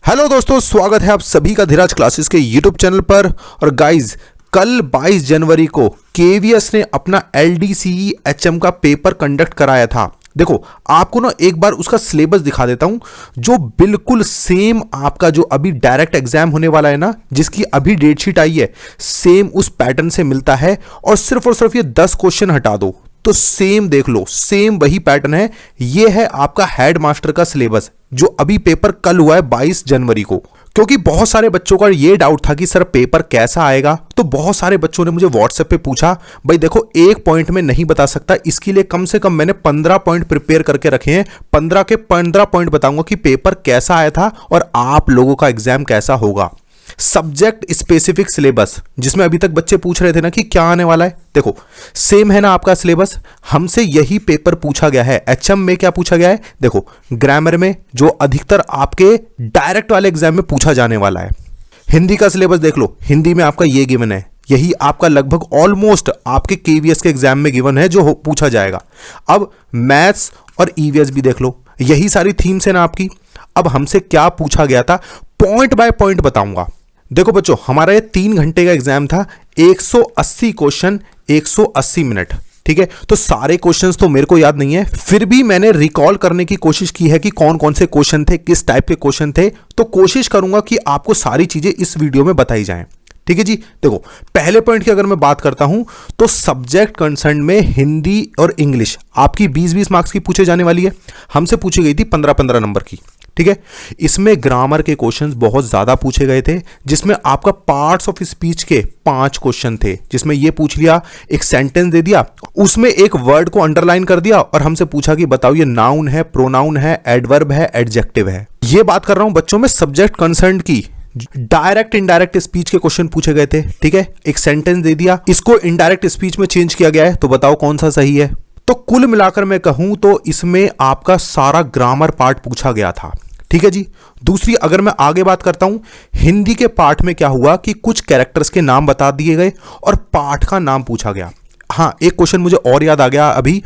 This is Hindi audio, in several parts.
हेलो दोस्तों, स्वागत है आप सभी का धीराज क्लासेस के यूट्यूब चैनल पर। और गाइज, कल 22 जनवरी को केवीएस ने अपना LDCE HM का पेपर कंडक्ट कराया था। देखो, आपको ना एक बार उसका सिलेबस दिखा देता हूं, जो बिल्कुल सेम आपका जो अभी डायरेक्ट एग्जाम होने वाला है ना, जिसकी अभी डेट शीट आई है, सेम उस पैटर्न से मिलता है। और सिर्फ ये 10 क्वेश्चन हटा दो तो सेम देख लो, सेम वही पैटर्न है। ये है आपका हेड मास्टर का सिलेबस, जो अभी पेपर कल हुआ है 22 जनवरी को। क्योंकि बहुत सारे बच्चों का ये डाउट था कि सर पेपर कैसा आएगा, तो बहुत सारे बच्चों ने मुझे व्हाट्सएप पे पूछा, भाई देखो एक पॉइंट में नहीं बता सकता, इसके लिए कम से कम मैंने 15 पॉइंट प्रिपेयर करके रखे हैं। 15 के 15 पॉइंट बताऊंगा कि पेपर कैसा आया था और आप लोगों का एग्जाम कैसा होगा। सब्जेक्ट स्पेसिफिक सिलेबस, जिसमें अभी तक बच्चे पूछ रहे थे ना कि क्या आने वाला है, देखो सेम है ना आपका सिलेबस। हमसे यही पेपर पूछा गया है। HM में क्या पूछा गया है, देखो ग्रामर में, जो अधिकतर आपके डायरेक्ट वाले एग्जाम में पूछा जाने वाला है। हिंदी का सिलेबस देख लो, हिंदी में आपका ये गिवन है, यही आपका लगभग ऑलमोस्ट आपके KVS के एग्जाम में गिवन है जो पूछा जाएगा। अब मैथ्स और EVS भी देख लो, यही सारी थीम्स है ना आपकी। अब हमसे क्या पूछा गया था, पॉइंट बाय पॉइंट बताऊंगा। देखो बच्चों, हमारा ये 3 घंटे का एग्जाम था, 180 क्वेश्चन, 180 मिनट, ठीक है। तो सारे क्वेश्चंस तो मेरे को याद नहीं है, फिर भी मैंने रिकॉल करने की कोशिश की है कि कौन कौन से क्वेश्चन थे, किस टाइप के क्वेश्चन थे। तो कोशिश करूंगा कि आपको सारी चीजें इस वीडियो में बताई जाएं, ठीक है जी। देखो, पहले पॉइंट की अगर मैं बात करता हूं तो सब्जेक्ट कंसर्न में हिंदी और इंग्लिश आपकी 20-20 मार्क्स की पूछे जाने वाली है। हमसे पूछी गई थी 15-15 नंबर की, ठीक है। इसमें ग्रामर के क्वेश्चंस बहुत ज्यादा पूछे गए थे, जिसमें आपका पार्ट्स ऑफ स्पीच के 5 क्वेश्चन थे, जिसमें ये पूछ लिया, एक सेंटेंस दे दिया, उसमें एक वर्ड को अंडरलाइन कर दिया और हमसे पूछा कि बताओ ये नाउन है, प्रोनाउन है, एडवर्ब है, एडजेक्टिव है। ये बात कर रहा हूं बच्चों में सब्जेक्ट कंसर्न की। डायरेक्ट इनडायरेक्ट स्पीच के क्वेश्चन पूछे गए थे, ठीक है। एक सेंटेंस दे दिया, इसको इनडायरेक्ट स्पीच में चेंज किया गया है, तो बताओ कौन सा सही है। तो कुल मिलाकर मैं कहूं तो इसमें आपका सारा ग्रामर पार्ट पूछा गया था, ठीक है जी। दूसरी अगर मैं आगे बात करता हूं, हिंदी के पार्ट में क्या हुआ कि कुछ कैरेक्टर्स के नाम बता दिए गए और पाठ का नाम पूछा गया। हाँ, एक क्वेश्चन मुझे और याद आ गया अभी।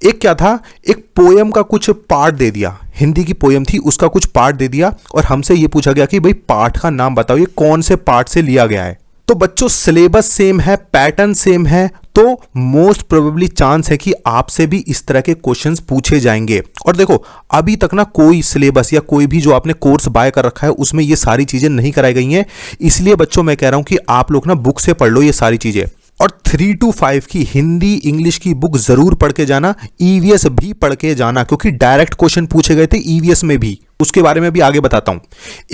एक क्या था, एक पोयम का कुछ पार्ट दे दिया, हिंदी की पोयम थी, उसका कुछ पार्ट दे दिया और हमसे ये पूछा गया कि भाई पार्ट का नाम बताओ, ये कौन से पार्ट से लिया गया है। तो बच्चों सिलेबस सेम है, पैटर्न सेम है, तो मोस्ट प्रोबेबली चांस है कि आपसे भी इस तरह के क्वेश्चंस पूछे जाएंगे। और देखो, अभी तक ना कोई सिलेबस या कोई भी जो आपने कोर्स बाय कर रखा है उसमें ये सारी चीजें नहीं कराई गई हैं। इसलिए बच्चों मैं कह रहा हूं कि आप लोग ना बुक से पढ़ लो ये सारी चीजें। और 3 to 5 की हिंदी इंग्लिश की बुक जरूर पढ़ के जाना, EVS भी पढ़ के जाना, क्योंकि डायरेक्ट क्वेश्चन पूछे गए थे EVS में भी, उसके बारे में भी आगे बताता हूं।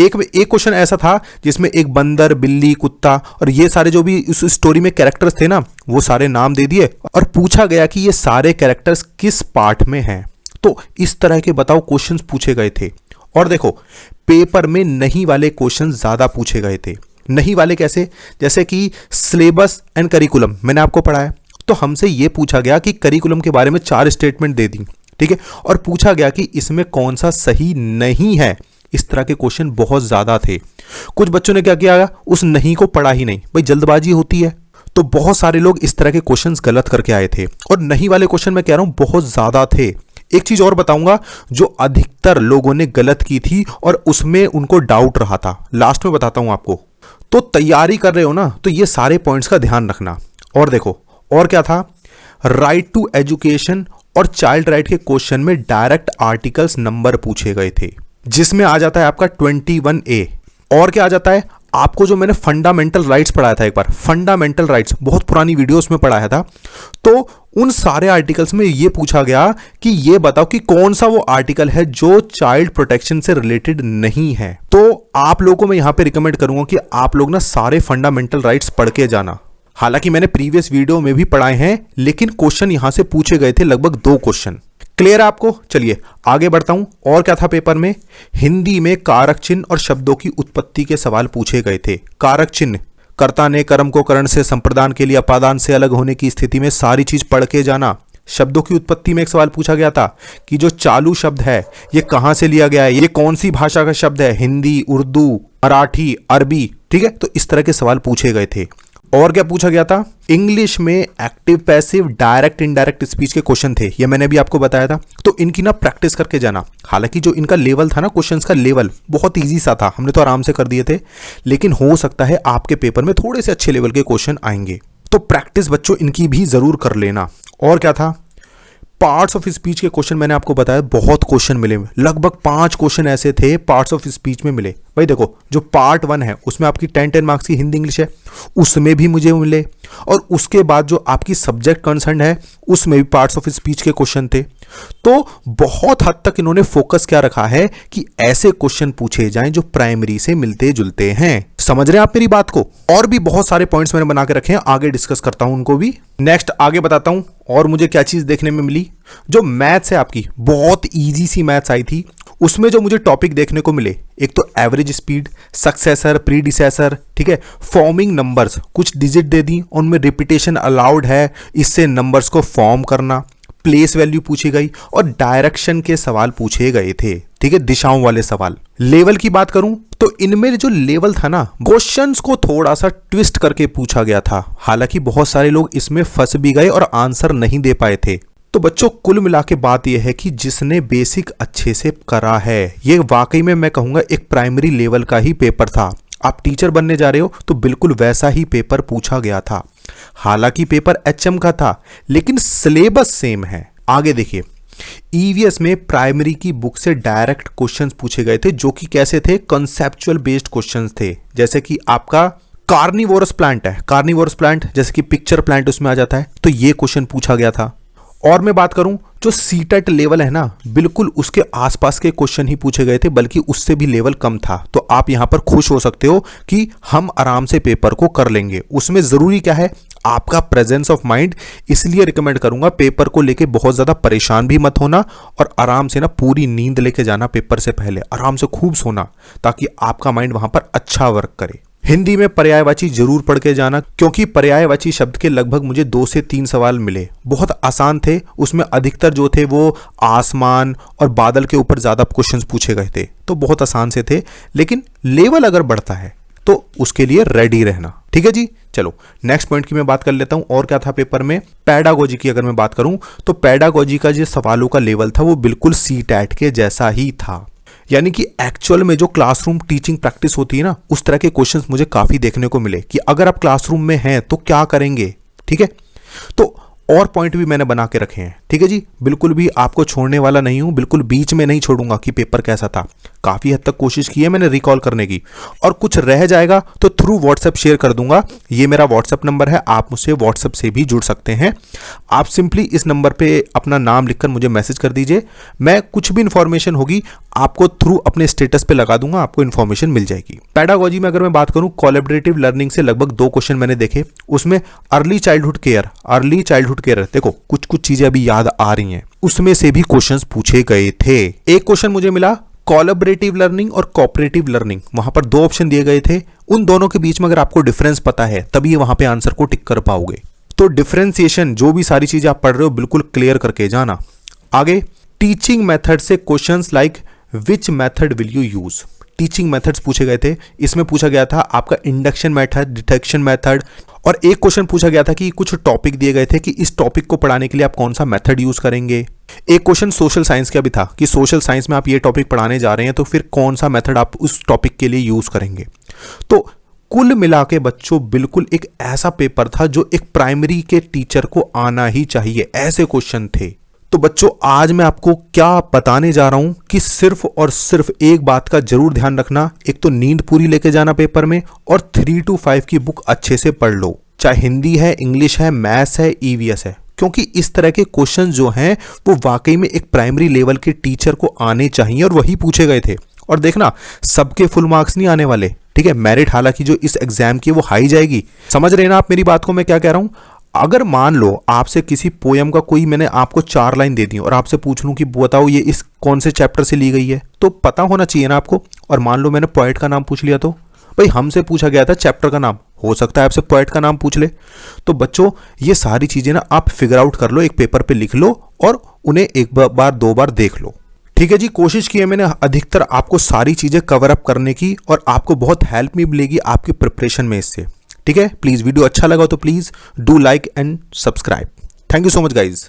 एक क्वेश्चन ऐसा था जिसमें एक बंदर, बिल्ली, कुत्ता और ये सारे जो भी उस स्टोरी में कैरेक्टर्स थे ना, वो सारे नाम दे दिए और पूछा गया कि ये सारे कैरेक्टर्स किस पार्ट में हैं। तो इस तरह के बताओ क्वेश्चंस पूछे गए थे। और देखो, पेपर में नहीं वाले क्वेश्चन ज्यादा पूछे गए थे। नहीं वाले कैसे, जैसे कि सिलेबस एंड करिकुलम मैंने आपको पढ़ाया, तो हमसे यह पूछा गया कि करिकुलम के बारे में 4 स्टेटमेंट दे दी, ठीक है, और पूछा गया कि इसमें कौन सा सही नहीं है। इस तरह के क्वेश्चन बहुत ज्यादा थे। कुछ बच्चों ने क्या किया, उस नहीं को पढ़ा ही नहीं, भाई जल्दबाजी होती है, तो बहुत सारे लोग इस तरह के क्वेश्चंस गलत करके आए थे। और नहीं वाले क्वेश्चन मैं कह रहा हूं बहुत ज्यादा थे। एक चीज और बताऊंगा जो अधिकतर लोगों ने गलत की थी और उसमें उनको डाउट रहा था, लास्ट में बताता हूं आपको। तो तैयारी कर रहे हो ना, तो ये सारे पॉइंट्स का ध्यान रखना। और देखो, और क्या था, राइट टू एजुकेशन और चाइल्ड राइट के क्वेश्चन में डायरेक्ट आर्टिकल्स नंबर पूछे गए थे, जिसमें आ जाता है आपका 21A। और क्या आ जाता है, आपको जो मैंने फंडामेंटल राइट्स पढ़ाया था, एक बार फंडामेंटल राइट्स बहुत पुरानी वीडियोस में पढ़ाया था, तो उन सारे आर्टिकल्स में ये पूछा गया कि ये बताओ कि कौन सा वो आर्टिकल है जो चाइल्ड प्रोटेक्शन से रिलेटेड नहीं है। तो आप लोगों को मैं यहां पे रिकमेंड करूंगा कि आप लोग ना सारे फंडामेंटल राइट्स पढ़ के जाना। हालांकि मैंने प्रीवियस वीडियो में भी पढ़ाए हैं, लेकिन क्वेश्चन यहां से पूछे गए थे लगभग 2 क्वेश्चन। क्लियर है आपको? चलिए आगे बढ़ता हूं। और क्या था पेपर में, हिंदी में कारक चिन्ह और शब्दों की उत्पत्ति के सवाल पूछे गए थे। कारक चिन्ह, कर्ता ने कर्म को करण से संप्रदान के लिए अपादान से अलग होने की स्थिति में सारी चीज पढ़ के जाना। शब्दों की उत्पत्ति में एक सवाल पूछा गया था कि जो चालू शब्द है ये कहां से लिया गया है, ये कौन सी भाषा का शब्द है, हिंदी, उर्दू, मराठी, अरबी, ठीक है। तो इस तरह के सवाल पूछे गए थे। और क्या पूछा गया था? इंग्लिश में active passive direct indirect speech के क्वेश्चन थे, ये मैंने भी आपको बताया था। तो इनकी ना प्रैक्टिस करके जाना। हालांकि जो इनका लेवल था ना, क्वेश्चंस का लेवल बहुत इजी सा था, हमने तो आराम से कर दिए थे, लेकिन हो सकता है आपके पेपर में थोड़े से अच्छे लेवल के क्वेश्चन आएंगे। तो प्रैक्टिस बच्चों इनकी भी जरूर कर लेना। और क्या था? पार्ट्स ऑफ स्पीच के क्वेश्चन मैंने आपको बताया, बहुत क्वेश्चन मिले, लगभग 5 क्वेश्चन ऐसे थे पार्ट्स ऑफ स्पीच में मिले। भाई देखो, जो पार्ट 1 है उसमें आपकी 10 मार्क्स की हिंदी इंग्लिश है, उसमें भी मुझे मिले। और उसके बाद जो आपकी सब्जेक्ट कंसर्न है उसमें भी पार्ट्स ऑफ स्पीच के क्वेश्चन थे। तो बहुत हद तक इन्होंने फोकस क्या रखा है कि ऐसे क्वेश्चन पूछे जाएं जो प्राइमरी से मिलते जुलते हैं। समझ रहे हैं आप मेरी बात को? और भी बहुत सारे पॉइंट्स मैंने बना के रखे हैं, आगे डिस्कस करता हूं उनको भी। नेक्स्ट आगे बताता हूं और मुझे क्या चीज देखने में मिली। जो मैथ्स है आपकी, बहुत इजी सी मैथ्स आई थी, उसमें जो मुझे टॉपिक देखने को मिले, एक तो एवरेज स्पीड, सक्सेसर, प्रीडिसेसर, ठीक है, फॉर्मिंग नंबर्स, कुछ डिजिट दे दी, उनमें रिपीटेशन अलाउड है, इससे नंबर्स को फॉर्म करना, प्लेस वैल्यू पूछी गई और डायरेक्शन के सवाल पूछे गए थे, ठीक है, दिशाओं वाले सवाल। लेवल की बात करूं तो इनमें जो लेवल था ना, क्वेश्चंस को थोड़ा सा ट्विस्ट करके पूछा गया था। हालांकि बहुत सारे लोग इसमें फंस भी गए और आंसर नहीं दे पाए थे। तो बच्चों कुल मिला के बात यह है कि जिसने बेसिक अच्छे से करा है, ये वाकई में मैं कहूंगा एक प्राइमरी लेवल का ही पेपर था। आप टीचर बनने जा रहे हो तो बिल्कुल वैसा ही पेपर पूछा गया था। हालांकि पेपर एचएम का था, लेकिन सिलेबस सेम है। आगे देखिए, ईवीएस में प्राइमरी की बुक से डायरेक्ट क्वेश्चंस पूछे गए थे, जो कि कैसे थे? कंसेप्चुअल बेस्ड क्वेश्चंस थे। जैसे कि आपका कार्निवोरस प्लांट है, कार्निवोरस प्लांट जैसे कि पिक्चर प्लांट उसमें आ जाता है, तो ये क्वेश्चन पूछा गया था। और मैं बात करूं जो सीटेट लेवल है ना, बिल्कुल उसके आसपास के क्वेश्चन ही पूछे गए थे, बल्कि उससे भी लेवल कम था। तो आप यहां पर खुश हो सकते हो कि हम आराम से पेपर को कर लेंगे। उसमें जरूरी क्या है? आपका प्रेजेंस ऑफ माइंड। इसलिए रिकमेंड करूंगा पेपर को लेके बहुत ज्यादा परेशान भी मत होना और आराम से ना पूरी नींद लेके जाना पेपर से पहले, आराम से खूब सोना, ताकि आपका माइंड वहां पर अच्छा वर्क करे। हिंदी में पर्यायवाची जरूर पढ़ के जाना, क्योंकि पर्यायवाची शब्द के लगभग मुझे 2 से 3 सवाल मिले, बहुत आसान थे। उसमें अधिकतर जो थे वो आसमान और बादल के ऊपर ज्यादा क्वेश्चंस पूछे गए थे, तो बहुत आसान से थे। लेकिन लेवल अगर बढ़ता है तो उसके लिए रेडी रहना, ठीक है जी। चलो नेक्स्ट पॉइंट की मैं बात कर लेता हूं। और क्या था पेपर में? पैडागोजी की अगर मैं बात करूं तो पैडागोजी का जो सवालों का लेवल था वो बिल्कुल सीटैट के जैसा ही था। यानी कि एक्चुअल में जो क्लासरूम टीचिंग प्रैक्टिस होती है ना, उस तरह के क्वेश्चंस मुझे काफी देखने को मिले कि अगर आप क्लासरूम में हैं तो क्या करेंगे, ठीक है। तो और पॉइंट भी मैंने बना के रखे हैं, ठीक है जी। बिल्कुल भी आपको छोड़ने वाला नहीं हूं, बिल्कुल बीच में नहीं छोड़ूंगा कि पेपर कैसा था। काफी हद तक कोशिश की है मैंने रिकॉल करने की, और कुछ रह जाएगा तो थ्रू व्हाट्सएप शेयर कर दूंगा। ये मेरा व्हाट्सएप नंबर है, आप मुझसे व्हाट्सएप से भी जुड़ सकते हैं। आप सिंपली इस नंबर पे अपना नाम लिखकर मुझे मैसेज कर दीजिए। मैं कुछ भी इंफॉर्मेशन होगी आपको थ्रू अपने स्टेटस पे लगा दूंगा, आपको इंफॉर्मेशन मिल जाएगी। पैडागोजी में अगर मैं बात करूं, कोलैबोरेटिव लर्निंग से लगभग 2 क्वेश्चन मैंने देखे। उसमें अर्ली चाइल्डहुड केयर, देखो कुछ कुछ चीजें अभी याद आ रही हैं, उसमें से भी क्वेश्चंस पूछे गए थे। एक क्वेश्चन मुझे मिला कोलैबोरेटिव लर्निंग और कोऑपरेटिव लर्निंग, वहां पर 2 ऑप्शन दिए गए थे। उन दोनों के बीच में अगर आपको डिफरेंस पता है तभी वहां पे आंसर को टिक कर पाओगे। तो डिफरेंशिएशन, जो भी सारी चीजें आप पढ़ रहे हो बिल्कुल क्लियर करके जाना। आगे टीचिंग मेथड से questions like which method will you use, teaching methods पूछे गए थे। इसमें पूछा गया था आपका इंडक्शन मेथड, डिटेक्शन मेथड, और एक क्वेश्चन पूछा गया था कि कुछ टॉपिक दिए गए थे कि इस टॉपिक को पढ़ाने के लिए आप कौन सा मेथड यूज करेंगे। एक क्वेश्चन सोशल साइंस का भी था कि सोशल साइंस में आप ये टॉपिक पढ़ाने जा रहे हैं तो फिर कौन सा मेथड आप उस टॉपिक के लिए यूज करेंगे। तो कुल मिला के बच्चों बिल्कुल एक ऐसा पेपर था जो एक प्राइमरी के टीचर को आना ही चाहिए, ऐसे क्वेश्चन थे। तो बच्चों आज मैं आपको क्या बताने जा रहा हूं कि सिर्फ और सिर्फ एक बात का जरूर ध्यान रखना, एक तो नींद पूरी लेके जाना पेपर में, और 3 to 5 की बुक अच्छे से पढ़ लो, चाहे हिंदी है, इंग्लिश है, मैथ्स है, ईवीएस है, क्योंकि इस तरह के क्वेश्चन जो हैं वो वाकई में एक प्राइमरी लेवल के टीचर को आने चाहिए और वही पूछे गए थे। और देखना सबके फुल मार्क्स नहीं आने वाले, ठीक है। मेरिट हालांकि जो इस एग्जाम की वो हाई जाएगी। समझ रहे ना आप मेरी बात को, मैं क्या कह रहा हूं? अगर मान लो आपसे किसी पोयम का कोई, मैंने आपको 4 लाइन दे दी और आपसे पूछ लूं कि बताओ ये इस कौन से चैप्टर से ली गई है, तो पता होना चाहिए ना आपको। और मान लो मैंने पोएट का नाम पूछ लिया, तो भाई हमसे पूछा गया था चैप्टर का नाम, हो सकता है आपसे पोएट का नाम पूछ ले। तो बच्चों ये सारी चीजें ना आप फिगर आउट कर लो, एक पेपर पे लिख लो और उन्हें एक बार 2 बार देख लो, ठीक है जी। कोशिश की है मैंने अधिकतर आपको सारी चीजें कवर अप करने की, और आपको बहुत हेल्प भी मिलेगी आपकी प्रिपरेशन में इससे, ठीक है, प्लीज़ वीडियो अच्छा लगा तो please do like and subscribe. Thank you so much guys.